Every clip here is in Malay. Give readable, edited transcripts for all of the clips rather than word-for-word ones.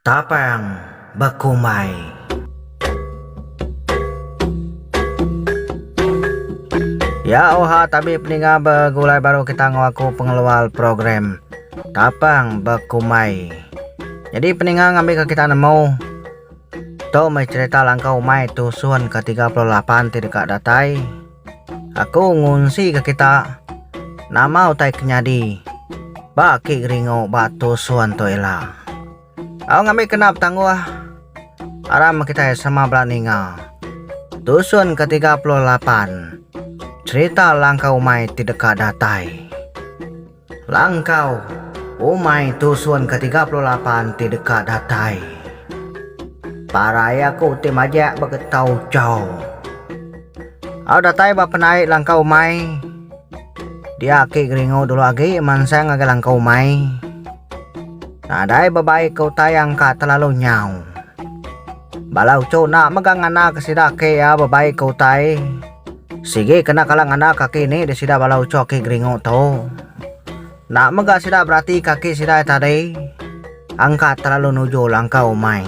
Tapang Bakumay. Ya oha tabi peninga begulai baru kita ngaku pengeluar program Tapang Bakumay. Jadi peninga ngambil ke kita nemu to mai cerita langkau mai tusuan ke 38 di dekat datai. Aku ngunsi ke kita nama utai kenyadi baki ringo batu suan toila. Aku ngambil kenap tangguh aram kita sama belaninga tusuan ke 38 cerita langkau mai di dekat datai. Langkau umai tusuan ke 38 di dekat datai. Parai aku tim aja begetau jauh. Aku datai bapa naik langkau mai. Dia aki geringo dulu lagi mansang agak langkau mai. Nadai babai kau tayang ka terlalu nyau. Balau cow nak megang anak kesida ke ya babai kau tay. Sige kena kalang anak kaki ni desida balau cow ki geringo to. Nak mega sida berarti kaki sida tadi. Angkat terlalu nuju langkau mai.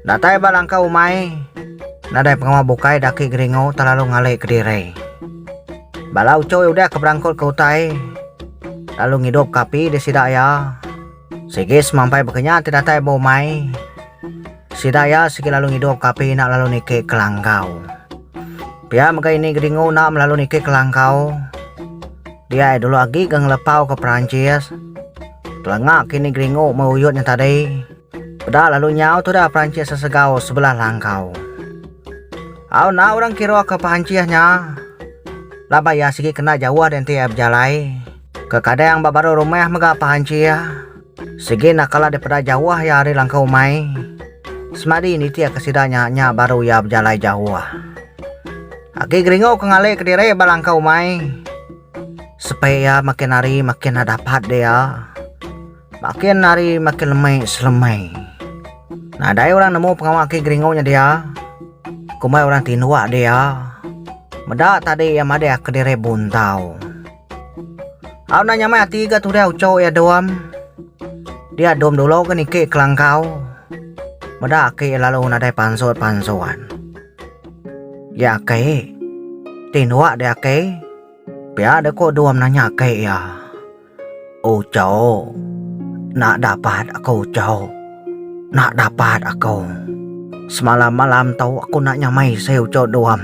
Datai balangkau mai. Nadai pengawal bukai daki geringo terlalu ngalai kediri. Balau cow udah keberangkut kau tay. Lalu ngidup kapi desida ya. Sige semampai bekenya tidak tay bau mai. Sidaya sige lalu ngidup kapi nak lalu nike ke langkau. Pia mega ini geringo nak melalui nike ke langkau. Dia dulu lagi gang lepau ke Perancis. Telengak kini geringo meuyutnya tadi. Pada lalu nyau tu dah Perancis sesegau sebelah langkau. Au na orang kira ke Perancisnya. Laba ya sige kena jauh dan tiap jalai. Ke kadang babaru rumah mega Perancis. Sige nakala daripada jauh ya hari langkau mai. Semadi ini tiap kesidanya nya baru ya berjalai jauh. Aki geringo kengale kediri balangkau mai. Supaya makin hari makin dapat dia. Makin hari makin lemai selemai. Nah dari orang nemu pengawal aki geringonya dia. Kumai orang tinua dia. Medak tadi yang ada kediri buntau. Aku nanya mai tiga tu dia ucau ya doam. Dia dom dulu ke nike ke langkau. Medak ke lalu nadai pansut-pansuan. Ya ke. Tinua dia ke. Pia ada kok doam nanya ke ya. Ucau. Nak dapat aku ucau. Nak dapat aku. Semalam-malam tahu aku nak nyamai saya ucau doam.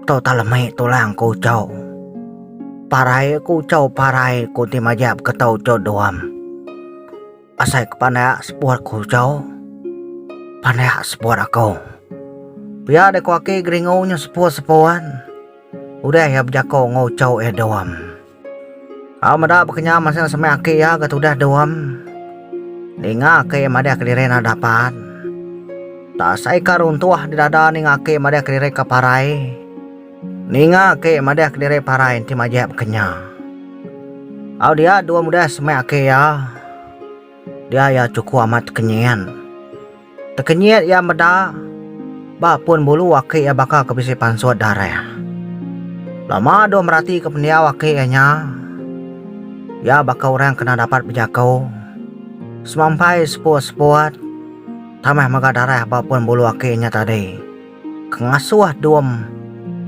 Tahu tak lemai tulang aku ucau. Parai aku ucau parai ku timajab ke tahu ucau doam. Asai kepada sebuah ku ucau. Panek sebuah aku. Pia ada kuaki geringonya sepuan-sepuan. Udah ya berjako ngocau doam. Aku mada bekenya masih sampai aki ya kat udah doam. Ninga ke mada kelirena dapat. Tak sai karun tuah di dada ninga ke mada kelire kaparai. Ninga ke mada kelire parai inti majab bekenya. Aku dia dua muda sampai aki ya. Dia ya cukup amat kenyian. Terkenyit ya mada. Bapun bulu aki ya bakal kebisi pansuat darah. Lama do merati ke pendia aki nya. Ya bakal orang kena dapat berjakau. Semampai sepuat-sepuat. Tamah maga darah bapun bulu aki nya tadi. Kengasuh dom.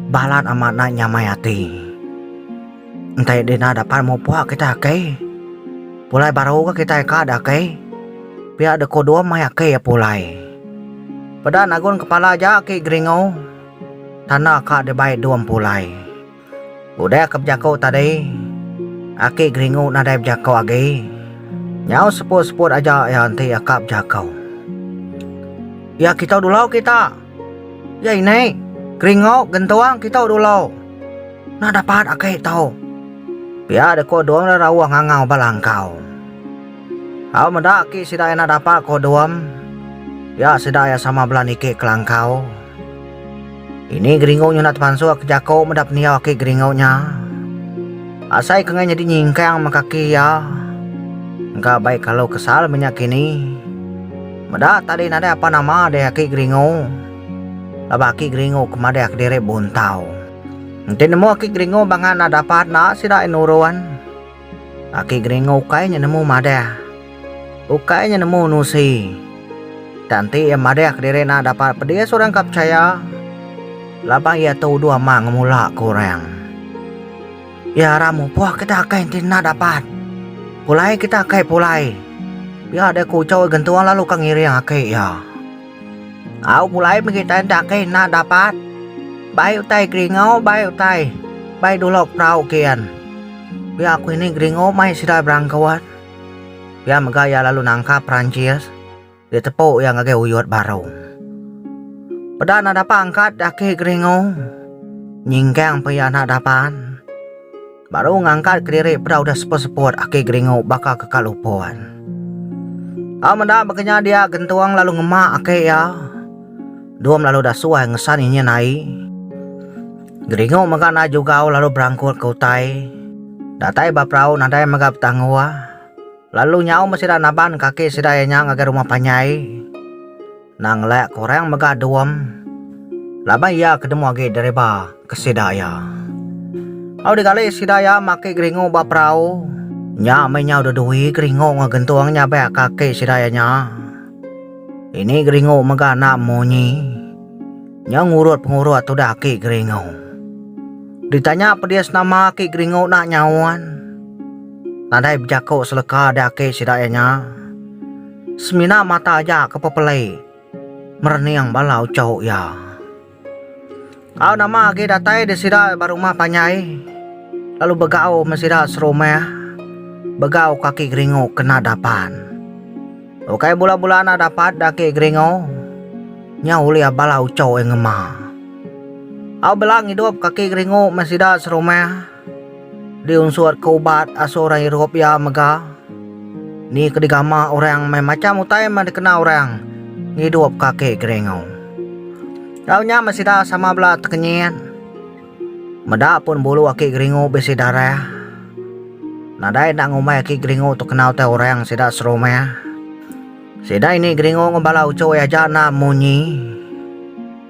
Balat amat nak nyamai hati. Entah dina dapat mau puak kita aki. Pulai baru ke kita ada aki. Pihak ada kodua maya aki ya pulai. Pada nagun kepala aja aki geringo. Tanah kak de baik duam pulai. Udah keberjakau tadi. Aki geringo nadai berjakau lagi. Nyau seput-seput aja ya nanti akak berjakau. Ya kita dulu kita. Ya ini. Geringo gentuang kita dulu. Nah dapat aki tahu. Biar ada kodom dan rawang ngangau balangkau. Aku mendak ki sidaya nak dapat kodom. Ya sidaya sama belanike ke langkau. Ini geringonya nak pansu ke jakau medap niau ki geringonya. Asai kengai jadi nyingkang makaki ya. Enggak baik kalau kesal minyak ini. Medak tadi nada apa nama deh ki geringo. Labaki geringo kemada kediri buntau. Nanti nemu aki geringo bangan na dapat na sida inuruan. Aki geringo kayaknya nemu mada. Ukainya nemu nusi. Tanti yang madek diri na dapat pedia seorang kapcaya. Labang ia tahu dua mang mula kurang. Ya ramu puah kita kain tina dapat. Pulai kita kai pulai. Ya ada kucau gentuan lalu kang iri yang akai ya. Au pulai kita tak kain na dapat. Baik utai gringau baik utai. Baik dulok prau kian. Biar aku ini gringau mai sidai berangkawat. Biar megaya lalu nangka Prancis. Dia tepuk yang agak uyut baru. Pada nak dapat angkat daki gringau. Nyingkang payah nak dapat. Baru ngangkat kediri pada udah sepot-sepot aki gringau bakal kekalupuan. Mendak makanya dia gentuang lalu ngemak aki ya. Duam lalu dah suai ngesan ini naik. Gringau magana juga lalu berangkut ke utai. Datai baprau nadai magap tangwa. Lalu nyau masih dah naban kaki sidayanya ngagai rumah panyai. Nang lek korang maga duam. Laba ia kedemu agi dereba ke sidaya. Au dikali sidaya maki gringau baprau. Nya mai nyau dudui gringau ngagentuangnya baik kaki sidayanya. Ini gringau maga nak monyi. Nya ngurut pengurut tu dah ki gringau. Ditanya pedias nama ki gringau nak nyawan. Nadai berjakuk seleka daki sidayanya. Semina mata aja kepepelai. Merniang balau cowok ya. Au nama agi datai di sida barumah panyai. Lalu begau mesida serumah. Begau kaki gringau kena dapan. Okai bula-bula na dapat daki gringau. Nyau lia balau cowok yang ngemah. Au belang hidup kaki gringau mesida serumah. Di unsur kaubat asorang Europe ya mega. Ni kedigama orang macam utai mah dikenal orang hidup kakek gringau. Daunya masih dah sama belah tekenyian. Meda pun bulu aki gringau besi darah. Nadai nak ngumai aki gringau tu kenal teh orang sida serumah. Sida ini gringau ngebalau cowok aja nak munyi.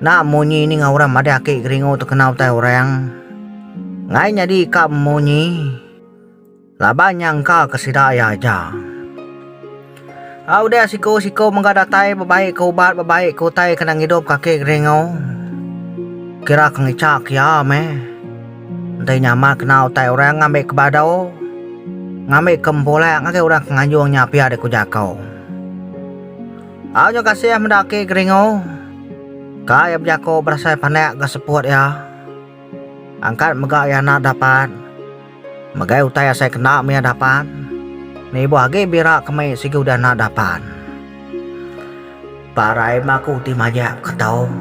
Nak munyi ni ngauram ada aki gringau tu kenal teh orang. Ngai jadi kak munyi. Laba nyangka kesidaya aja. Au dia siko-siko mengadatai babaik kaubat babaik kautai kenang hidup kakek gringau. Kira kang icak ya me. Entai nyama kenal tai orang ngambil kebadau. Ngambil kempolek ngakai orang nganjung nyapi ada kujakau. Au nyo kasih mendaki gringau. Kaya berjakau berasai panek keseput ya. Angkat mega ya nak dapat. Megai utai saya kena mia dapat. Ni buage birak kemai sigi udah nak dapat. Parai maku ti majak ketau.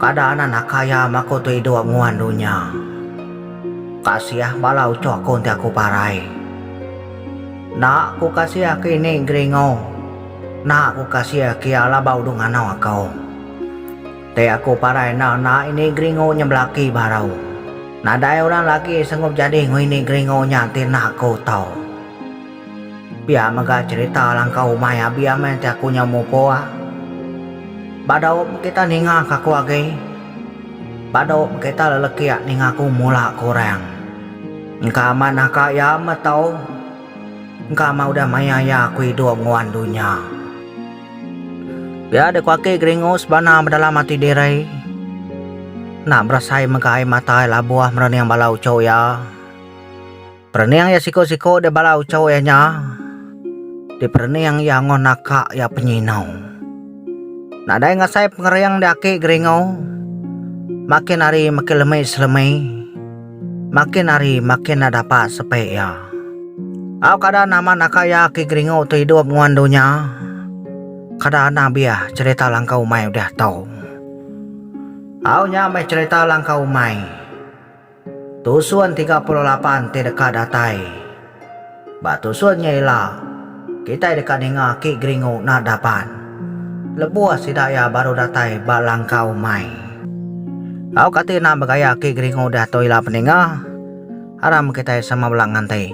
Kadaan anak kaya maku tu hidup nguan dunia. Kasih balau cokon ti aku parai. Nak ku kasih ini gringau. Nak ku kasih ala bau dengan aku. Te aku parai na ini gringau nyembelaki barau. Nadai orang lagi sanggup jadi ini gringau nyantir nak kau tahu. Biar mega cerita langkau maya biar men aku nyamu poa. Badau kita ninga kaku age. Badau kita lelaki ninga aku mula kurang. Engkau mana kaya matau. Engkau mau dah maya ya aku hidup nguan dunia. Biar ada kaki gringau sebana dalam mati dirai. Nak berasai megai mata labuah mereniang balau cow ya. Pereniang ya siko-siko de balau cow ya nya. Di pereniang ya ngon nakak ya penyinau. Nak ada ngasai pengeriang daki gringau. Makin hari makin lemai. Makin hari makin ada dapat sepe ya. Au kada nama nakaya ki gringau tu hidup nguan dunia. Kada nabiah cerita langkau mai udah tahu. Au nya mai cerita langkau mai. Tusuan 38 ti dekat datai. Ba tusuan ialah kita dekat dengar ki gringau nak dapat. Lebuah sidaya baru datai ba langkau mai. Au kata nak bergaya ki gringau dah tahu ilah pendengar. Haram kita sama belang ngantai.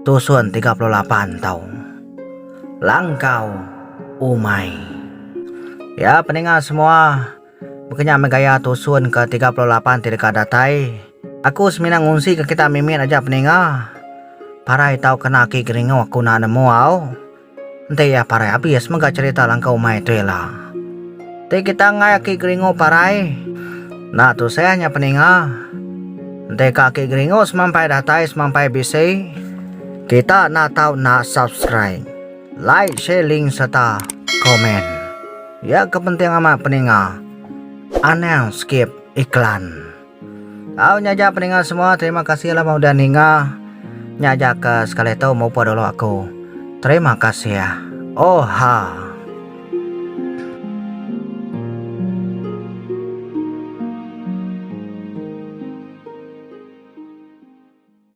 Tusuan 38 tahun. Langkau umai. Ya pendengar semua, bukannya megaya tusun ke 38 ti dekat datai. Aku seminang ngungsi ke kita mimin aja pendengar. Parai tahu kena ki gringau aku nak nemu au. Ente ya parai habis mengga cerita langkau mai trela. Te kita ngai aki gringo parai. Nah tu saya hanya peninga. Ente kaki gringo semampai datai semampai bisi. Kita nak tahu nak subscribe, like, share, link serta komen. Ya kepenting amat peninga. Aneh skip iklan. Au nyaja peninga semua, terima kasih lah mau dan hingga nyaja ke sekali tahu mau pada aku. Terima kasih ya. Oh ha.